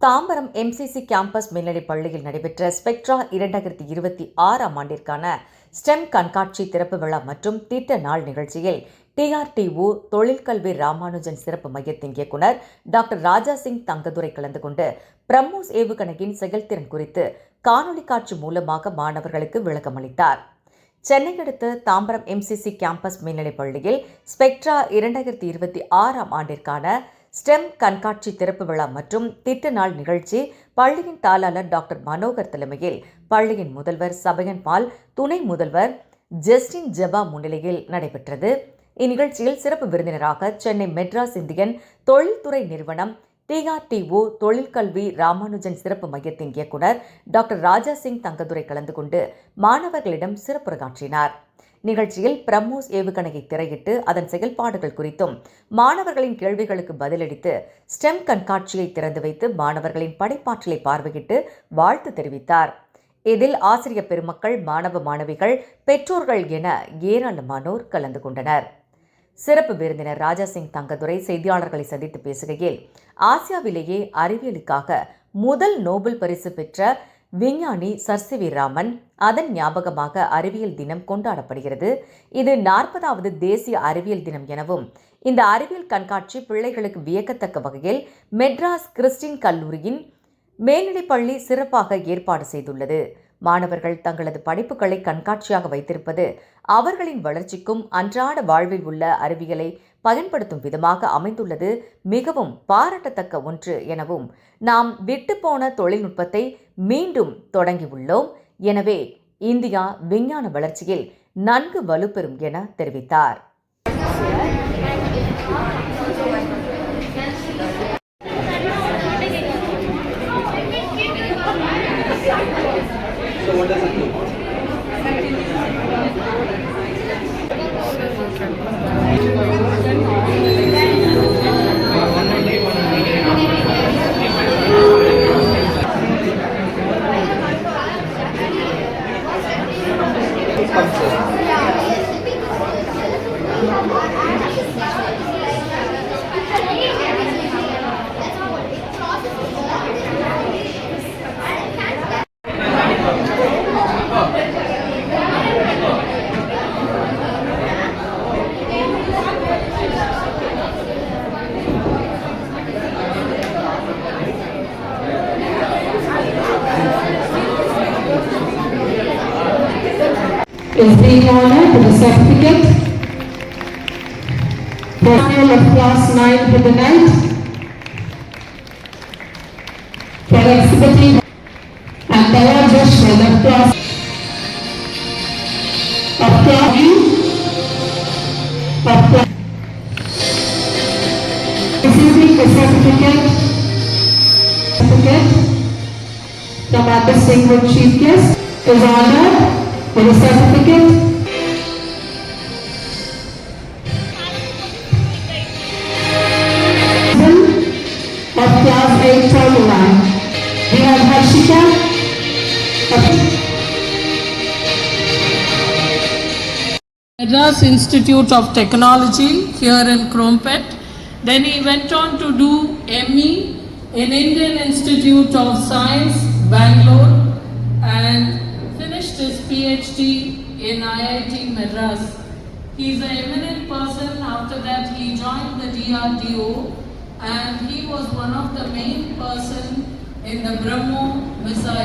Tambaram MCC campus மேல்நிலைப் பள்ளியில் நடைபெற்ற ஸ்பெக்ட்ரா 2026ஆம் ஆண்டிற்கான ஸ்டெம் கண்காட்சி திறப்பு விழா மற்றும் திட்ட நாள் நிகழ்ச்சியில் டிஆர்டிஓ தொழிற்கல்வி ராமானுஜன் சிறப்பு மையத்தின் இயக்குநர் டாக்டர் ராஜாசிங் தங்கதுரை கலந்து கொண்டு பிரம்மோஸ் ஏவுகணையின் செயல்திறன் குறித்து காணொலி காட்சி மூலமாக மாணவர்களுக்கு விளக்கம் அளித்தார். சென்னை அடுத்த தாம்பரம் எம்சிசி கேம்பஸ் மேல்நிலைப் பள்ளியில் ஸ்பெக்ட்ரா 2026ஆம் ஆண்டிற்கான ஸ்டெம் கண்காட்சி திறப்பு விழா மற்றும் திட்ட நாள் நிகழ்ச்சி பள்ளியின் தாளாளர் டாக்டர் மனோகர் தலைமையில் பள்ளியின் முதல்வர் சபையன் பால், துணை முதல்வர் ஜஸ்டின் ஜபா முன்னிலையில் நடைபெற்றது. இந்நிகழ்ச்சியில் சிறப்பு விருந்தினராக சென்னை மெட்ராஸ் இந்தியன் தொழில்துறை நிறுவனம் டிஆர்டிஓ தொழிற்கல்வி ராமானுஜன் சிறப்பு மையத்தின் இயக்குநர் டாக்டர் ராஜாசிங் தங்கதுரை கலந்து கொண்டு மாணவர்களிடம் சிறப்புரையாற்றினார். நிகழ்ச்சியில் பிரம்மோஸ் ஏவுகணையை திரையிட்டு அதன் செயல்பாடுகள் குறித்தும் மாணவர்களின் கேள்விகளுக்கு பதிலளித்து ஸ்டெம் கண்காட்சியை திறந்து வைத்து மாணவர்களின் படைப்பாற்றலை பார்வையிட்டு வாழ்த்து தெரிவித்தார். இதில் ஆசிரியர் பெருமக்கள், மாணவ மாணவிகள், பெற்றோர்கள் என ஏராளமானோர் கலந்து கொண்டனர். சிறப்பு விருந்தினர் ராஜாசிங் தங்கதுரை செய்தியாளர்களை சந்தித்து பேசுகையில், ஆசியாவிலேயே அறிவியலுக்காக முதல் நோபல் பரிசு பெற்ற விஞ்ஞானி சர் சி வி ராமன், அதன் ஞாபகமாக அறிவியல் தினம் கொண்டாடப்படுகிறது. இது 40வது தேசிய அறிவியல் தினம் எனவும், இந்த அறிவியல் கண்காட்சி பிள்ளைகளுக்கு வியக்கத்தக்க வகையில் மெட்ராஸ் கிறிஸ்டின் கல்லூரியின் மேல்நிலைப்பள்ளி சிறப்பாக ஏற்பாடு செய்துள்ளது. மாணவர்கள் தங்களது படிப்புகளை கண்காட்சியாக வைத்திருப்பது அவர்களின் வளர்ச்சிக்கும் அன்றாட வாழ்வில் உள்ள அறிவியலை பயன்படுத்தும் விதமாக அமைந்துள்ளது மிகவும் பாராட்டத்தக்க ஒன்று எனவும், நாம் விட்டுப்போன தொழில்நுட்பத்தை மீண்டும் தொடங்கியுள்ளோம். எனவே இந்தியா விஞ்ஞான வளர்ச்சியில் நன்கு வலுப்பெறும் என தெரிவித்தார். is being honored with a certificate. Samuel of class 9 for the night for exhibiting, and Daya Joshua of class receiving the certificate from our distinguished chief guest is honored with a certificate. Of class 8 Formula. We have Harshika. Madras Institute of Technology here in Krompet. Then he went on to do ME in Indian Institute of Science, Bangalore, and finished his PhD in IIT Madras. He is an eminent person. After that he joined the DRDO and he was one of the main person in the BrahMos missile.